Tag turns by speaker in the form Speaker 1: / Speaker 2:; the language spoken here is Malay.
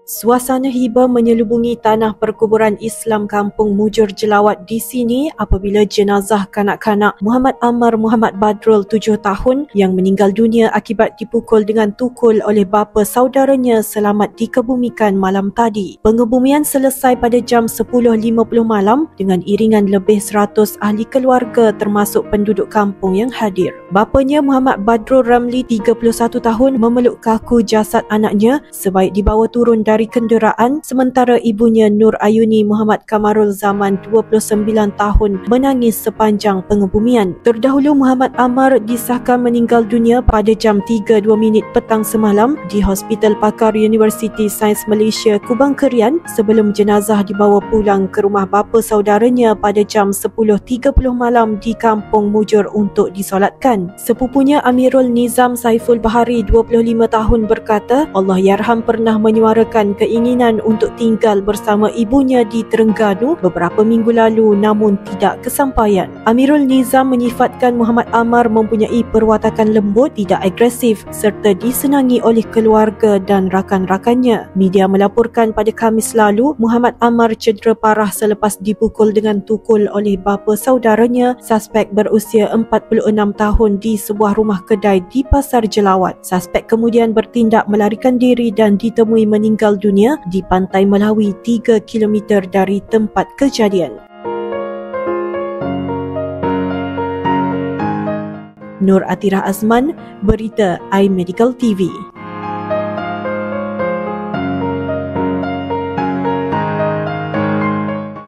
Speaker 1: Suasana hibah menyelubungi tanah perkuburan Islam Kampung Mujur Jelawat di sini apabila jenazah kanak-kanak Muhammad Ammar Muhammad Badrul 7 tahun yang meninggal dunia akibat dipukul dengan tukul oleh bapa saudaranya selamat dikebumikan malam tadi. Pengebumian selesai pada jam 10.50 malam dengan iringan lebih 100 ahli keluarga termasuk penduduk kampung yang hadir. Bapanya Muhammad Badrul Ramli 31 tahun memeluk kaku jasad anaknya sebaik dibawa turun dari kenderaan, sementara ibunya Nur Ayuni Muhammad Kamarul Zaman 29 tahun menangis sepanjang pengebumian. Terdahulu Muhammad Ammar disahkan meninggal dunia pada jam 3.02 petang semalam di Hospital Pakar Universiti Sains Malaysia Kubang Kerian sebelum jenazah dibawa pulang ke rumah bapa saudaranya pada jam 10.30 malam di Kampung Mujur untuk disolatkan. Sepupunya Amirul Nizam Saiful Bahari 25 tahun berkata, Allahyarham pernah menyuarakan keinginan untuk tinggal bersama ibunya di Terengganu beberapa minggu lalu namun tidak kesampaian. Amirul Nizam menyifatkan Muhammad Ammar mempunyai perwatakan lembut, tidak agresif serta disenangi oleh keluarga dan rakan-rakannya. Media melaporkan pada Khamis lalu Muhammad Ammar cedera parah selepas dipukul dengan tukul oleh bapa saudaranya, suspek berusia 46 tahun di sebuah rumah kedai di Pasar Jelawat. Suspek kemudian bertindak melarikan diri dan ditemui meninggal dunia di Pantai Melawi 3 km dari tempat kejadian. Nur Atirah Azman, Berita iMedical TV.